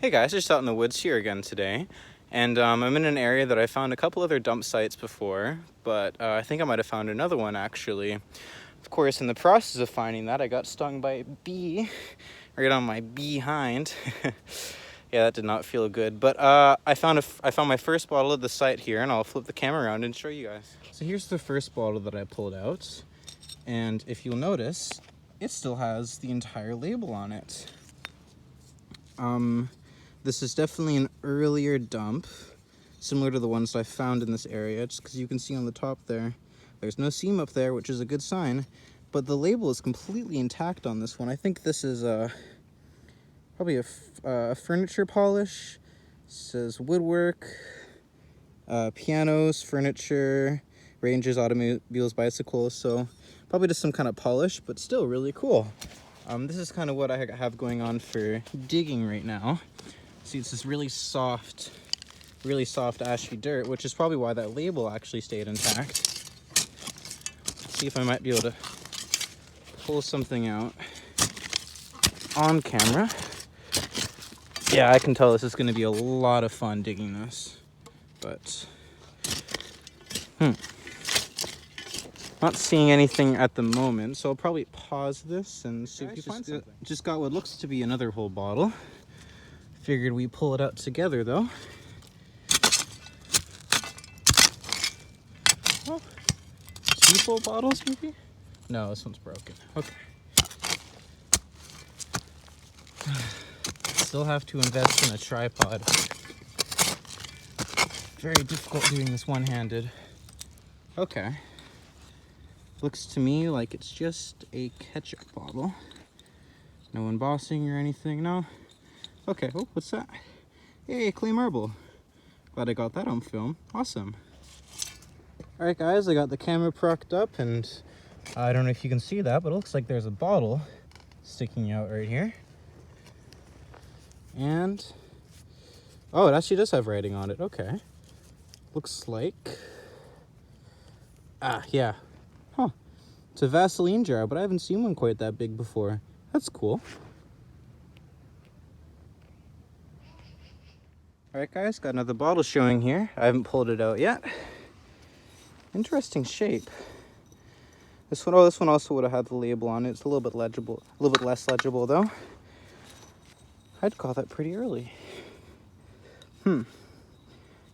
Hey guys, just out in the woods here again today, and I'm in an area that I found a couple other dump sites before, but I think I might have found another one actually. Of course, in the process of finding that, I got stung by a bee right on my behind. Yeah, that did not feel good, but I found my first bottle at the site here, and I'll flip the camera around and show you guys. So here's the first bottle that I pulled out, and if you'll notice, it still has the entire label on it. This is definitely an earlier dump, similar to the ones I found in this area, just because you can see on the top there's no seam up there, which is a good sign, but the label is completely intact on this one. I think this is probably a furniture polish. It says woodwork, pianos, furniture, ranges, automobiles, bicycles, so probably just some kind of polish, but still really cool. This is kind of what I have going on for digging right now. See, it's this really soft ashy dirt, which is probably why that label actually stayed intact. Let's see if I might be able to pull something out on camera. Yeah, I can tell this is going to be a lot of fun digging this, but not seeing anything at the moment, so I'll probably pause this and see if you find something. Just got what looks to be another whole bottle. Figured we pull it out together though. Oh, 2 full bottles maybe? No, this one's broken. Okay. Still have to invest in a tripod. Very difficult doing this one-handed. Okay. Looks to me like it's just a ketchup bottle. No embossing or anything, no? Okay, oh, what's that? Hey, clay marble. Glad I got that on film. Awesome. Alright guys, I got the camera propped up, and I don't know if you can see that, but it looks like there's a bottle sticking out right here. And, oh, it actually does have writing on it. Okay. Looks like, yeah. Huh. It's a Vaseline jar, but I haven't seen one quite that big before. That's cool. Alright guys, got another bottle showing here. I haven't pulled it out yet. Interesting shape. This one also would have had the label on it. It's a little bit legible, a little bit less legible though. I'd call that pretty early.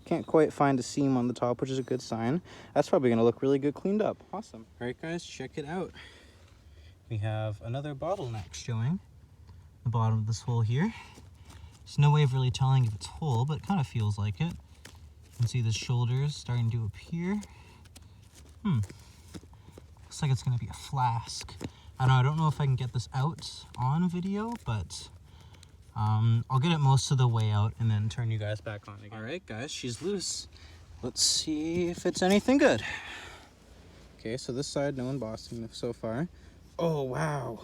Can't quite find a seam on the top, which is a good sign. That's probably gonna look really good cleaned up. Awesome. Alright guys, check it out. We have another bottleneck showing the bottom of this hole here. There's no way of really telling if it's whole, but it kind of feels like it. You can see the shoulders starting to appear. Looks like it's going to be a flask. I don't know if I can get this out on video, but I'll get it most of the way out and then turn you guys back on again. Alright guys, she's loose. Let's see if it's anything good. Okay, so this side, no embossing so far. Oh, wow.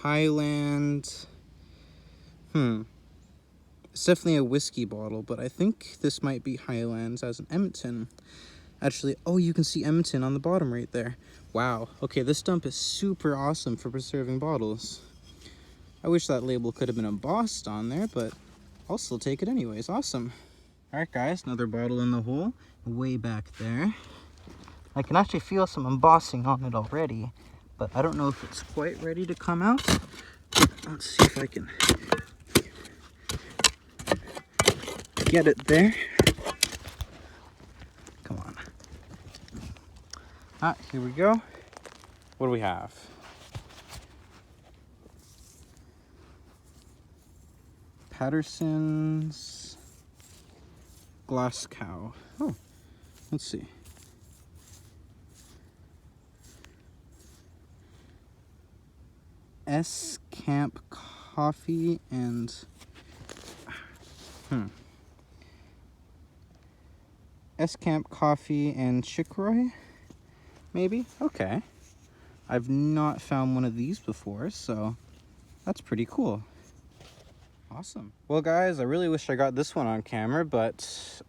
Highland. It's definitely a whiskey bottle, but I think this might be Highlands as an Edmonton. Actually, oh, you can see Edmonton on the bottom right there. Wow. Okay, this dump is super awesome for preserving bottles. I wish that label could have been embossed on there, but I'll still take it anyways. Awesome. Alright guys, another bottle in the hole, way back there. I can actually feel some embossing on it already, but I don't know if it's quite ready to come out. Let's see if I can get it there. Come on. Here we go. What do we have? Patterson's Glass Cow. Oh, let's see. S Camp Coffee and S Camp Coffee and Chicory, maybe? Okay. I've not found one of these before, so that's pretty cool. Awesome. Well guys, I really wish I got this one on camera, but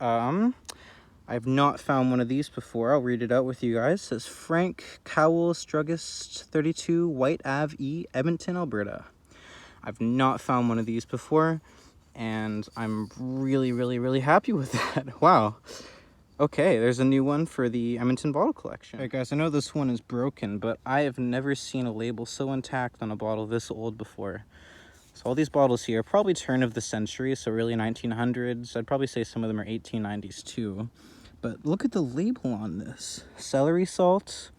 I've not found one of these before. I'll read it out with you guys. It says Frank Cowles, Druggist 32, White Ave E, Edmonton, Alberta. I've not found one of these before, and I'm really happy with that. Wow. Okay, there's a new one for the Edmonton bottle collection. Alright guys, I know this one is broken, but I have never seen a label so intact on a bottle this old before. So all these bottles here are probably turn of the century, so really 1900s. I'd probably say some of them are 1890s too. But look at the label on this. Celery salt.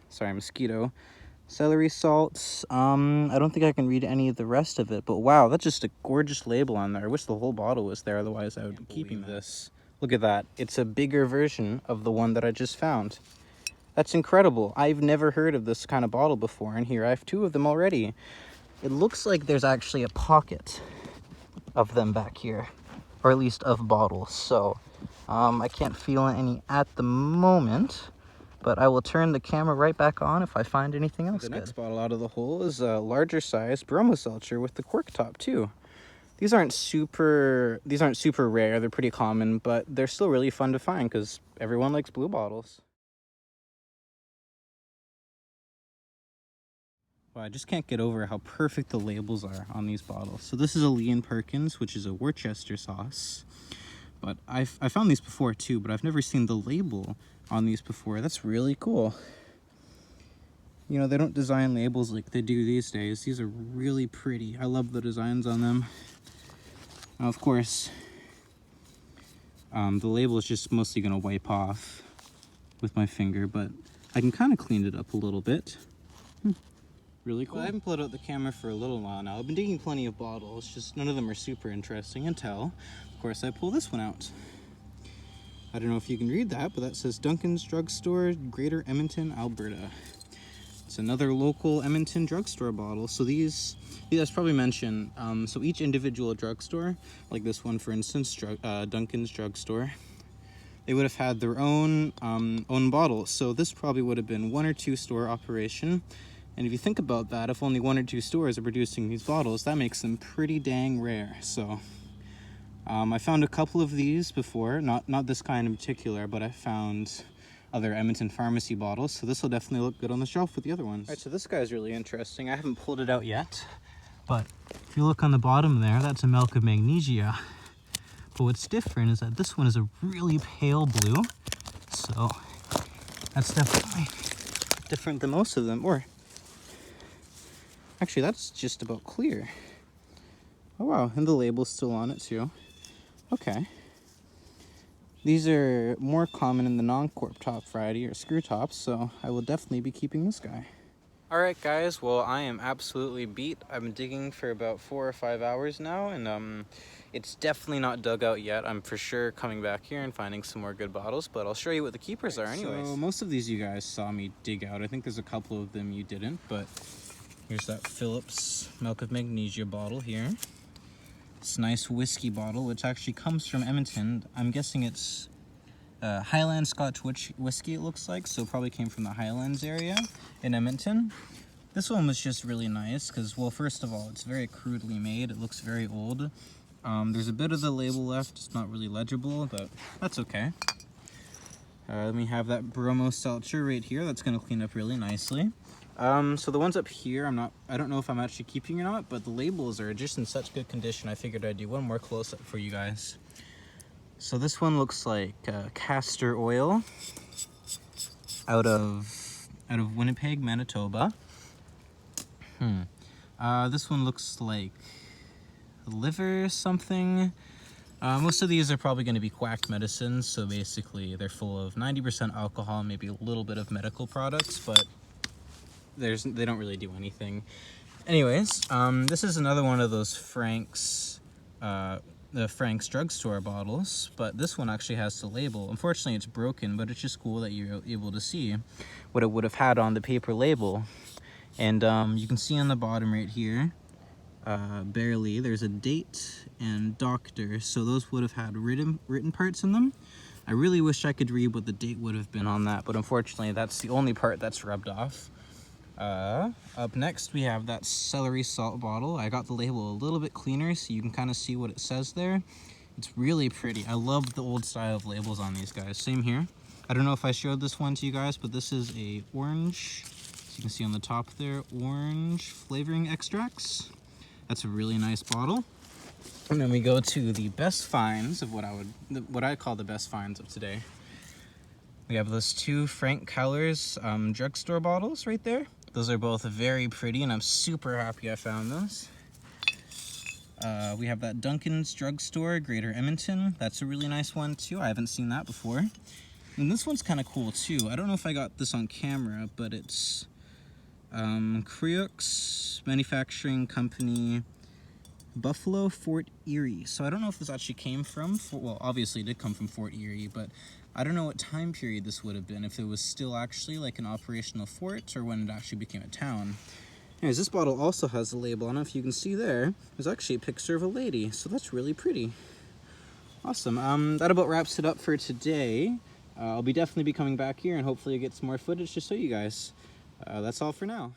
Sorry, mosquito. Celery salts. I don't think I can read any of the rest of it, but wow, that's just a gorgeous label on there. I wish the whole bottle was there, otherwise I would be keeping this. Look at that. It's a bigger version of the one that I just found. That's incredible. I've never heard of this kind of bottle before, and here I have two of them already. It looks like there's actually a pocket of them back here, or at least of bottles. So I can't feel any at the moment, but I will turn the camera right back on if I find anything else. The next bottle out of the hole is a larger size Bromo Seltzer with the cork top too. These aren't super rare. They're pretty common, but they're still really fun to find because everyone likes blue bottles. Well, I just can't get over how perfect the labels are on these bottles. So this is a Lee & Perkins, which is a Worcester sauce. But I found these before too, but I've never seen the label on these before. That's really cool. You know, they don't design labels like they do these days. These are really pretty. I love the designs on them. Now, of course, the label is just mostly going to wipe off with my finger, but I can kind of clean it up a little bit. Really cool. Well, I haven't pulled out the camera for a little while now. I've been digging plenty of bottles, just none of them are super interesting until, of course, I pull this one out. I don't know if you can read that, but that says Duncan's Drugstore, Greater Edmonton, Alberta. It's another local Edmonton drugstore bottle. So these I probably mentioned, so each individual drugstore, like this one for instance, Duncan's Drugstore, they would have had their own bottle. So this probably would have been 1 or 2 store operation. And if you think about that, if only 1 or 2 stores are producing these bottles, that makes them pretty dang rare. So I found a couple of these before, not this kind in particular, but I found other Edmonton Pharmacy bottles, so this will definitely look good on the shelf with the other ones. All right, so this guy's really interesting. I haven't pulled it out yet, but if you look on the bottom there, that's a milk of magnesia. But what's different is that this one is a really pale blue, so that's definitely different than most of them. Or actually, that's just about clear. Oh wow, and the label's still on it too. Okay. These are more common in the non-cork top variety or screw tops, so I will definitely be keeping this guy. Alright guys, well I am absolutely beat. I've been digging for about 4 or 5 hours now, and it's definitely not dug out yet. I'm for sure coming back here and finding some more good bottles, but I'll show you what the keepers are anyways. So most of these you guys saw me dig out. I think there's a couple of them you didn't, but here's that Phillips Milk of Magnesia bottle here. This nice whiskey bottle, which actually comes from Edmonton. I'm guessing it's Highland Scotch whiskey, it looks like, so probably came from the Highlands area in Edmonton. This one was just really nice because, well, first of all, it's very crudely made. It looks very old. There's a bit of the label left. It's not really legible, but that's okay. Let me have that Bromo Seltzer right here. That's going to clean up really nicely. So the ones up here, I don't know if I'm actually keeping or not, but the labels are just in such good condition. I figured I'd do one more close-up for you guys. So this one looks like castor oil out of Winnipeg, Manitoba. This one looks like liver something. Most of these are probably going to be quack medicines, so basically they're full of 90% alcohol, maybe a little bit of medical products, but they don't really do anything. Anyways, this is another one of those Frank's drugstore bottles, but this one actually has the label. Unfortunately, it's broken, but it's just cool that you're able to see what it would have had on the paper label. And you can see on the bottom right here, barely, there's a date and doctor, so those would have had written parts in them. I really wish I could read what the date would have been on that, but unfortunately, that's the only part that's rubbed off. Up next we have that celery salt bottle. I got the label a little bit cleaner so you can kind of see what it says there. It's really pretty. I love the old style of labels on these guys. Same here. I don't know if I showed this one to you guys, but this is a orange, as you can see on the top there, orange flavoring extracts. That's a really nice bottle. And then we go to the best finds of what I call the best finds of today. We have those two Frank Keller's drugstore bottles right there. Those are both very pretty, and I'm super happy I found those. We have that Dunkin's Drugstore, Greater Edmonton. That's a really nice one too. I haven't seen that before. And this one's kind of cool too. I don't know if I got this on camera, but it's Creox Manufacturing Company, Buffalo, Fort Erie. So I don't know if this actually came from, well, obviously it did come from Fort Erie, but I don't know what time period this would have been, if it was still actually like an operational fort or when it actually became a town. Anyways, this bottle also has a label. I don't know if you can see there. There's actually a picture of a lady, so that's really pretty. Awesome. That about wraps it up for today. I'll definitely be coming back here and hopefully get some more footage to show you guys. That's all for now.